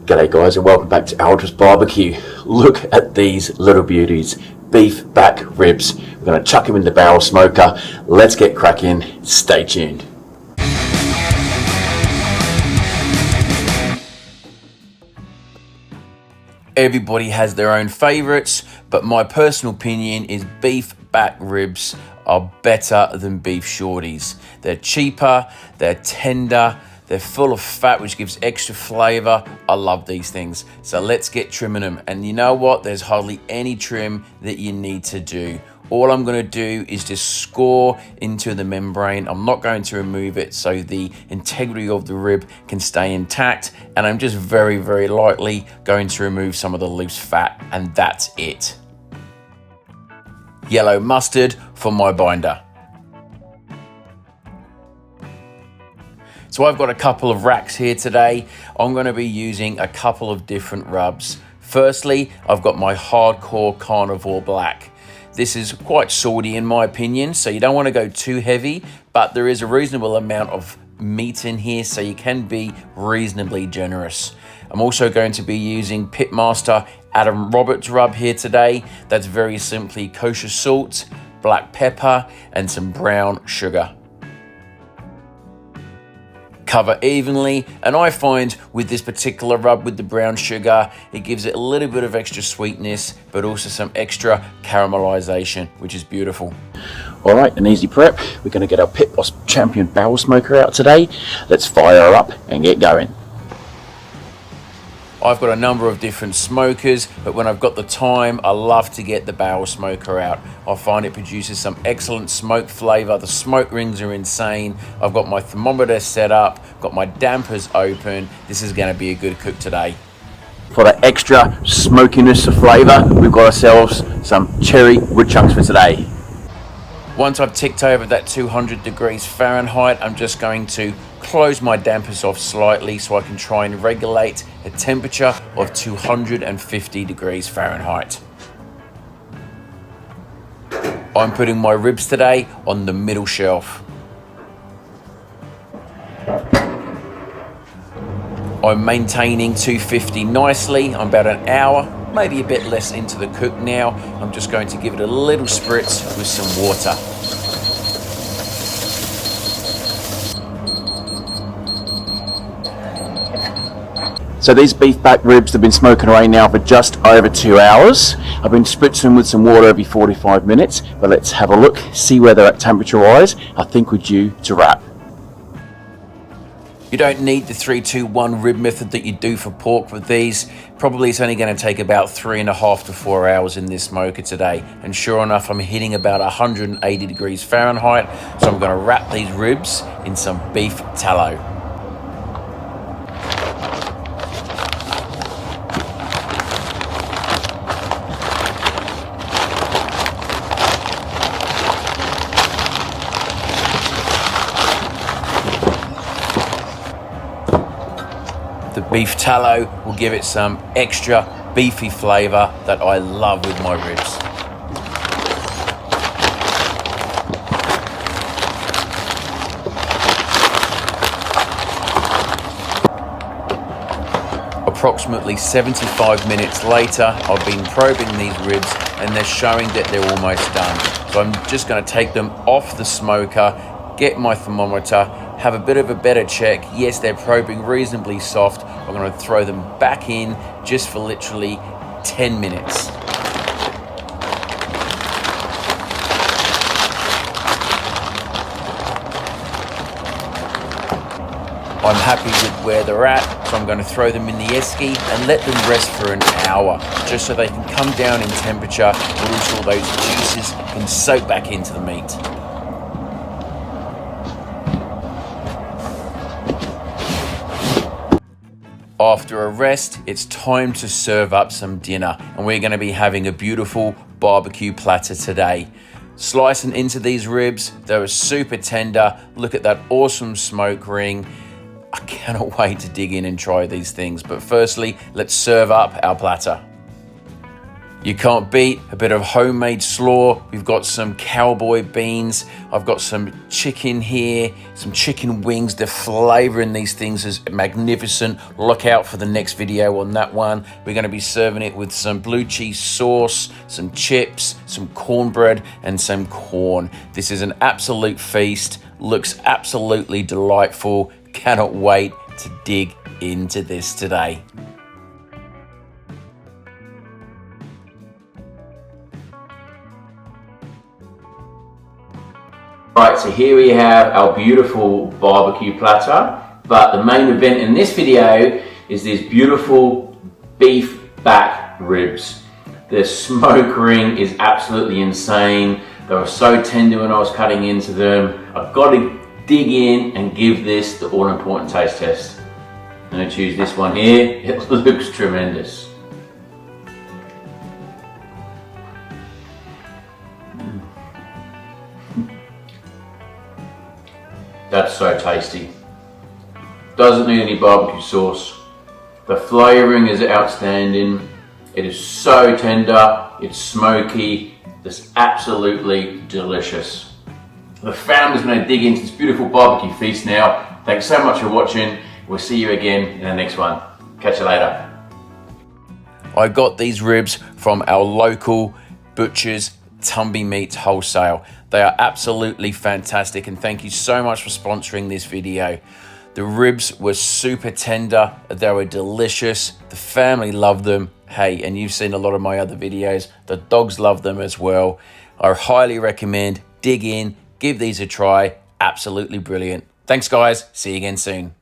G'day guys and welcome back to Aldra's Barbecue. Look at these little beauties, beef back ribs. We're going to chuck them in the barrel smoker. Let's get cracking, stay tuned. Everybody has their own favourites, but my personal opinion is beef back ribs are better than beef shorties. They're cheaper, they're tender, they're full of fat, which gives extra flavour. I love these things. So let's get trimming them. And you know what? There's hardly any trim that you need to do. All I'm going to do is just score into the membrane. I'm not going to remove it so the integrity of the rib can stay intact. And I'm just very, very lightly going to remove some of the loose fat. And that's it. Yellow mustard for my binder. So I've got a couple of racks here today. I'm going to be using a couple of different rubs. Firstly, I've got my hardcore carnivore black. This is quite salty in my opinion, so you don't want to go too heavy, but there is a reasonable amount of meat in here, so you can be reasonably generous. I'm also going to be using Pitmaster Adam Roberts rub here today. That's very simply kosher salt, black pepper, and some brown sugar. Cover evenly, and I find with this particular rub with the brown sugar, it gives it a little bit of extra sweetness, but also some extra caramelization, which is beautiful. All right, an easy prep. We're going to get our Pit Boss Champion barrel smoker out today. Let's fire her up and get going. I've got a number of different smokers, but when I've got the time, I love to get the barrel smoker out. I find it produces some excellent smoke flavor. The smoke rings are insane. I've got my thermometer set up, got my dampers open. This is going to be a good cook today. For that extra smokiness of flavor, we've got ourselves some cherry wood chunks for today. Once I've ticked over that 200 degrees Fahrenheit, I'm just going to close my dampers off slightly so I can try and regulate a temperature of 250 degrees Fahrenheit. I'm putting my ribs today on the middle shelf. I'm maintaining 250 nicely. I'm about an hour, maybe a bit less into the cook now. I'm just going to give it a little spritz with some water. So these beef back ribs have been smoking away now for just over 2 hours. I've been spritzing them with some water every 45 minutes, but let's have a look, see where they're at temperature-wise. I think we're due to wrap. You don't need the 3-2-1 rib method that you do for pork with these. Probably it's only going to take about 3.5 to 4 hours in this smoker today. And sure enough, I'm hitting about 180 degrees Fahrenheit. So I'm going to wrap these ribs in some beef tallow. The beef tallow will give it some extra beefy flavour that I love with my ribs. Approximately 75 minutes later, I've been probing these ribs and they're showing that they're almost done. So I'm just going to take them off the smoker, get my thermometer, have a bit of a better check. Yes, they're probing reasonably soft. I'm going to throw them back in just for literally 10 minutes. I'm happy with where they're at, so I'm going to throw them in the esky and let them rest for an hour, just so they can come down in temperature, but also those juices can soak back into the meat. After a rest, it's time to serve up some dinner, and we're going to be having a beautiful barbecue platter today. Slicing into these ribs, they were super tender. Look at that awesome smoke ring. I cannot wait to dig in and try these things, but firstly, let's serve up our platter. You can't beat a bit of homemade slaw. We've got some cowboy beans. I've got some chicken here, some chicken wings. The flavor in these things is magnificent. Look out for the next video on that one. We're going to be serving it with some blue cheese sauce, some chips, some cornbread, and some corn. This is an absolute feast. Looks absolutely delightful. Cannot wait to dig into this today. Right, so here we have our beautiful barbecue platter, but the main event in this video is these beautiful beef back ribs. The smoke ring is absolutely insane. They were so tender when I was cutting into them. I've got to dig in and give this the all-important taste test. I'm going to choose this one here. It looks tremendous. That's so tasty. Doesn't need any barbecue sauce. The flavouring is outstanding. It is so tender, it's smoky, it's absolutely delicious. The family's going to dig into this beautiful barbecue feast now. Thanks so much for watching. We'll see you again in the next one. Catch you later. I got these ribs from our local butcher's Tumby Meats Wholesale. They are absolutely fantastic, and thank you so much for sponsoring this video. The ribs were super tender, they were delicious, the family loved them. Hey, and you've seen a lot of my other videos, the dogs love them as well. I highly recommend, dig in, give these a try, absolutely brilliant. Thanks guys, see you again soon.